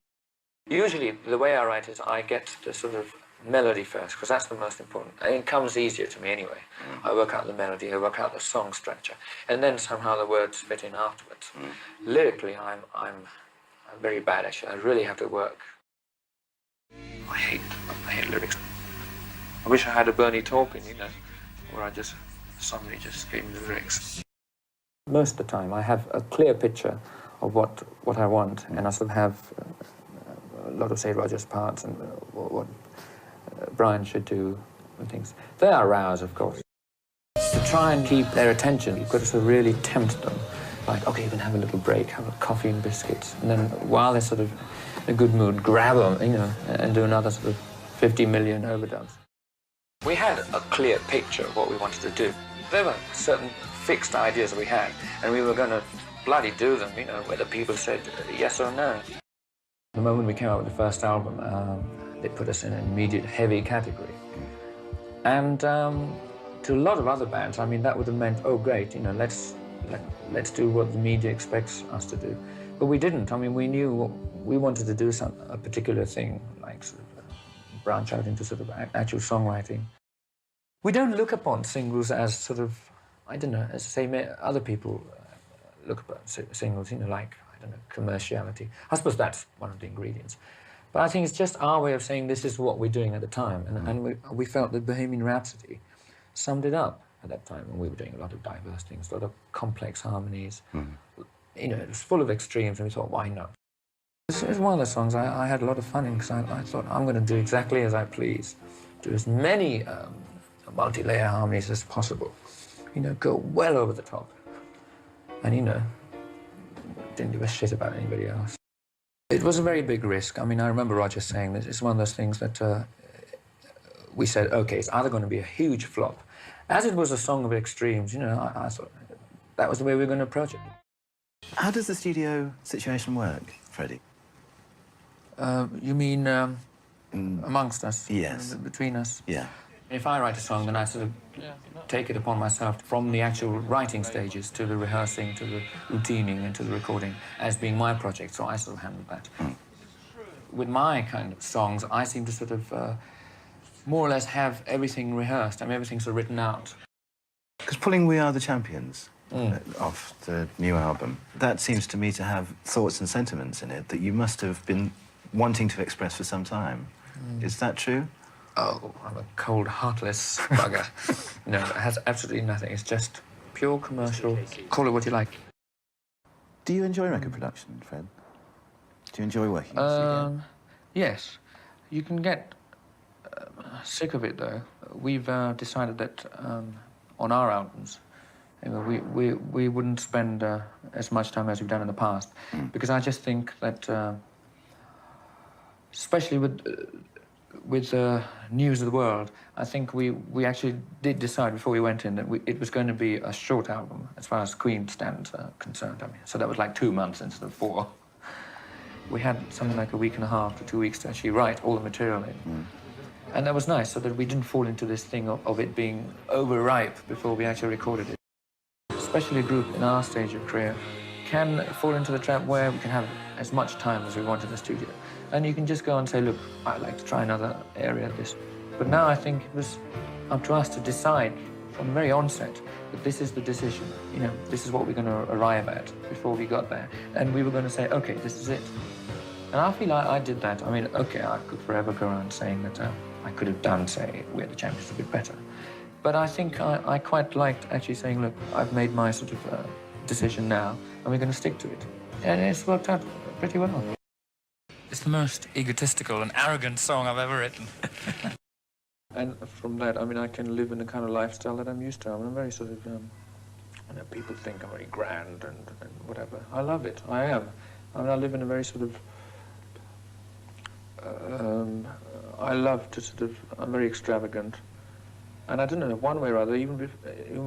Usually, the way I write is I get the sort of melody first, because that's the most important. And it comes easier to me anyway. I work out the melody, I work out the song structure, and then somehow the words fit in afterwards. Lyrically, I'm very bad, actually. I really have to work. I hate lyrics. I wish I had a Bernie Taupin, you know, where somebody just gave me the lyrics. Most of the time, I have a clear picture of what I want, and I sort of have a lot of, say, Roger's parts and what Brian should do and things. There are rows, of course. To try and keep their attention, you've got to sort of really tempt them. Like, okay, you can have a little break, have a coffee and biscuits, and then while they're sort of in a good mood, grab them, you know, and do another sort of 50 million overdubs. We had a clear picture of what we wanted to do. There were certain fixed ideas we had, and we were going to bloody do them, you know, whether people said yes or no. The moment we came out with the first album, they put us in an immediate heavy category. And to a lot of other bands, I mean, that would have meant, oh, great, you know, let's do what the media expects us to do. But we didn't. I mean, we knew we wanted to do a particular thing, like sort of branch out into sort of actual songwriting. We don't look upon singles as sort of, I don't know, as say other people look upon singles, you know, like, I don't know, commerciality. I suppose that's one of the ingredients. But I think it's just our way of saying this is what we're doing at the time. And we felt that Bohemian Rhapsody summed it up at that time. And we were doing a lot of diverse things, a lot of complex harmonies. You know, it was full of extremes, and we thought, why not? It was one of the songs I had a lot of fun in, because I thought, I'm going to do exactly as I please. Do as many multi-layer harmonies as possible. You know, go well over the top. And, you know, didn't give a shit about anybody else. It was a very big risk. I mean, I remember Roger saying that it's one of those things that we said, okay, it's either going to be a huge flop. As it was a song of extremes, you know, I thought that was the way we were going to approach it. How does the studio situation work, Freddie? You mean amongst us? Yes. Between us? Yeah. If I write a song, then I sort of take it upon myself from the actual writing stages to the rehearsing, to the routining, and to the recording as being my project, so I sort of handle that. With my kind of songs, I seem to sort of more or less have everything rehearsed. I mean, everything's sort of written out. Because pulling We Are the Champions off the new album, that seems to me to have thoughts and sentiments in it that you must have been wanting to express for some time. Is that true? Oh, I'm a cold, heartless bugger. No, it has absolutely nothing. It's just pure commercial. Call it what you like. Do you enjoy record production, Fred? Do you enjoy working in the studio? Yes. You can get sick of it, though. We've decided that on our albums, you know, we wouldn't spend as much time as we've done in the past, because I just think that especially with News of the World, I think we actually did decide before we went in that it was going to be a short album as far as Queen standards are concerned. I mean, so that was like 2 months instead of 4. We had something like a week and a half to 2 weeks to actually write all the material in. And that was nice, so that we didn't fall into this thing of it being overripe before we actually recorded it. Especially a group in our stage of career can fall into the trap where we can have as much time as we want in the studio. And you can just go and say, look, I'd like to try another area of this. But now I think it was up to us to decide from the very onset that this is the decision. You know, this is what we're going to arrive at before we got there. And we were going to say, okay, this is it. And I feel I did that. I mean, okay, I could forever go around saying that I could have done, say, We're the Champions a bit better. But I think I quite liked actually saying, look, I've made my sort of decision now, and we're going to stick to it. And it's worked out pretty well. It's the most egotistical and arrogant song I've ever written. And from that, I mean, I can live in the kind of lifestyle that I'm used to. I'm very sort of, you know, people think I'm very grand and whatever. I love it. I am. I mean, I live in a very sort of, I love to sort of, I'm very extravagant. And I don't know, one way or other, even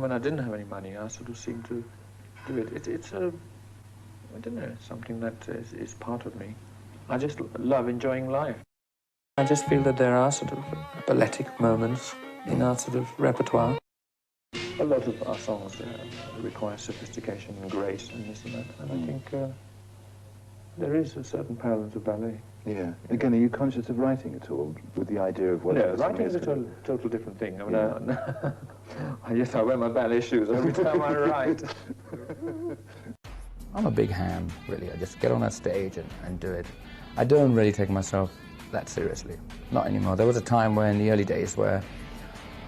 when I didn't have any money, I sort of seemed to do it. It's a, I don't know, something that is part of me. I just love enjoying life. I just feel that there are sort of balletic moments in our sort of repertoire. A lot of our songs require sophistication and grace and this and that. And I think there is a certain parallel to ballet. Yeah. Again, are you conscious of writing at all with the idea of what? No, writing is a total different thing. I mean, yes, I wear my ballet shoes every time I write. I'm a big ham, really. I just get on that stage and do it. I don't really take myself that seriously. Not anymore. There was a time where in the early days where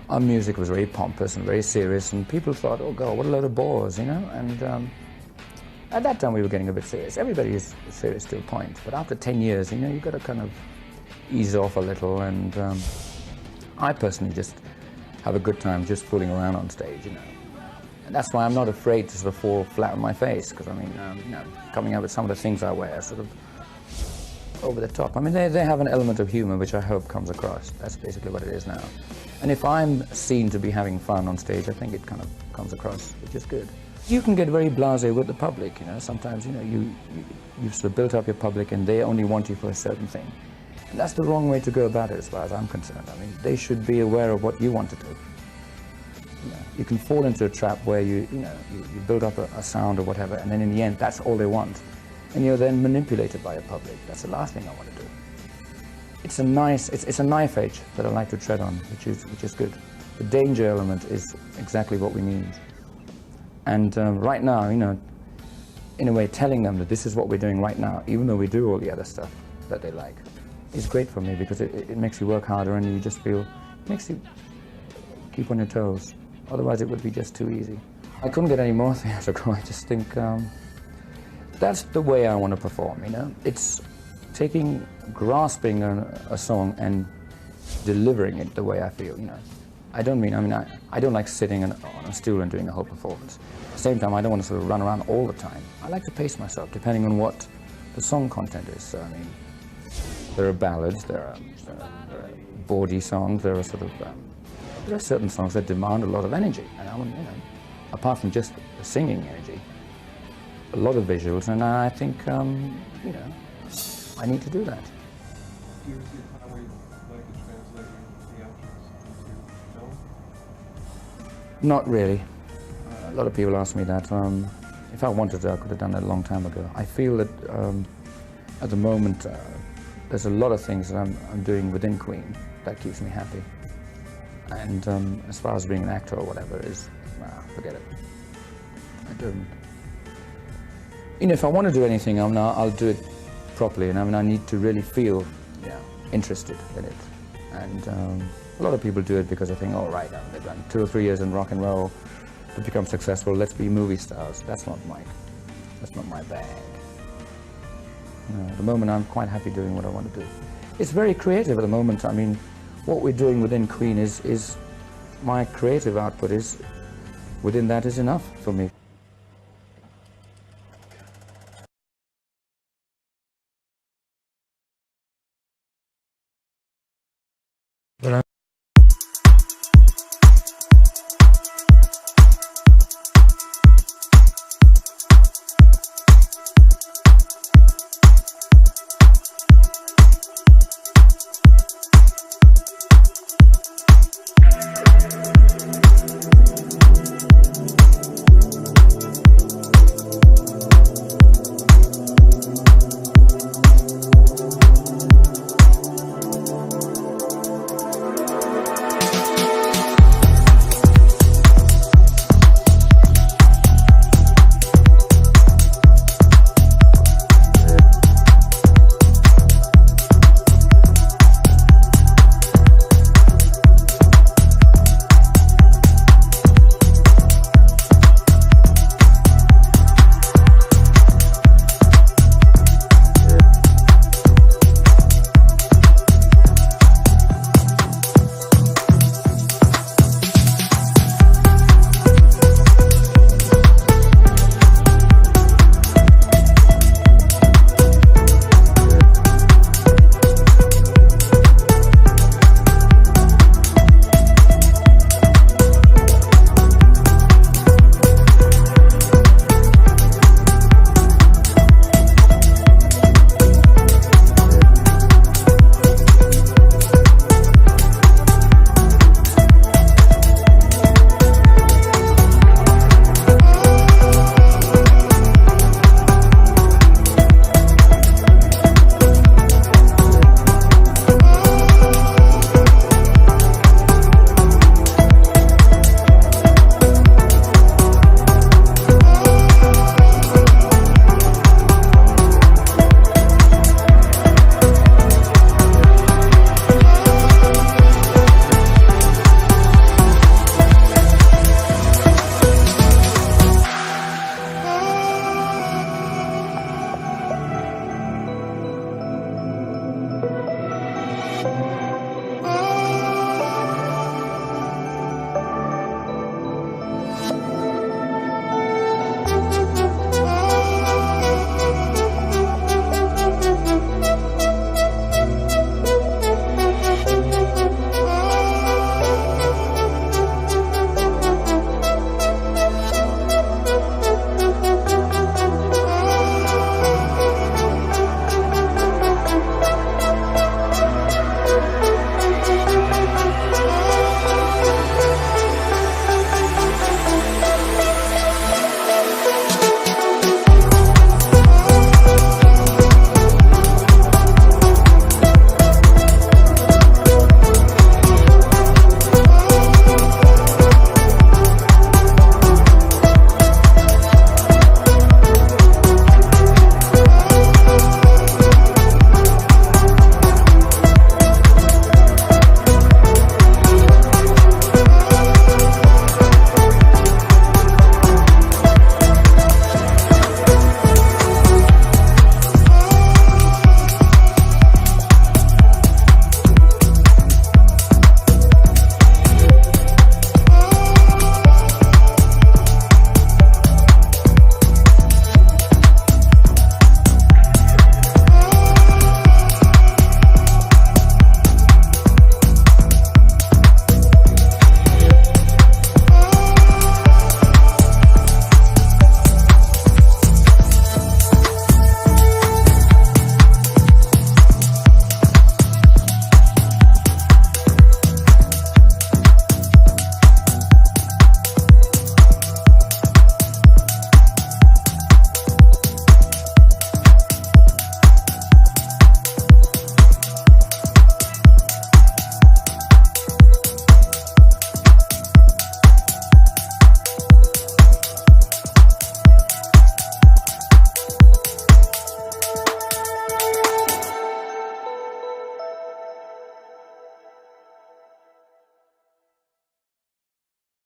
our music was very pompous and very serious, and people thought, oh God, what a load of bores, you know? And at that time we were getting a bit serious. Everybody is serious to a point, but after 10 years, you know, you've got to kind of ease off a little, and I personally just have a good time just fooling around on stage, you know. And that's why I'm not afraid to sort of fall flat on my face, because I mean, you know, coming up with some of the things I wear sort of over the top. I mean, they have an element of humor which I hope comes across. That's basically what it is now. And if I'm seen to be having fun on stage, I think it kind of comes across, which is good. You can get very blasé with the public, you know. Sometimes, you know, you've sort of built up your public and they only want you for a certain thing. And that's the wrong way to go about it as far as I'm concerned. I mean, they should be aware of what you want to do. You know, you can fall into a trap where you build up a sound or whatever, and then in the end, that's all they want. And you're then manipulated by your public. That's the last thing I want to do. It's a nice, it's a knife edge that I like to tread on, which is good. The danger element is exactly what we need. And right now, you know, in a way, telling them that this is what we're doing right now, even though we do all the other stuff that they like, is great for me, because it makes you work harder and you just feel, it makes you keep on your toes. Otherwise, it would be just too easy. I couldn't get any more theatrical. I just think that's the way I want to perform, you know. It's grasping a song and delivering it the way I feel, you know. I don't like sitting on a stool and doing a whole performance. At the same time, I don't want to sort of run around all the time. I like to pace myself, depending on what the song content is. So, I mean, there are ballads, there are bawdy songs, there are there are certain songs that demand a lot of energy, and I want, you know, apart from just the singing energy, a lot of visuals, and I think, you know, I need to do that. Do you see how we like to translate theatrics into film? Not really. A lot of people ask me that. If I wanted to, I could have done that a long time ago. I feel that at the moment, there's a lot of things that I'm doing within Queen that keeps me happy. And as far as being an actor or whatever is, forget it. I don't. You know, if I want to do anything, I'll do it properly, and I mean, I need to really feel interested in it. And a lot of people do it because they think, oh, right, they've done 2 or 3 years in rock and roll to become successful, let's be movie stars. That's not my bag. You know, at the moment, I'm quite happy doing what I want to do. It's very creative at the moment. I mean, what we're doing within Queen is my creative output is, within that is enough for me.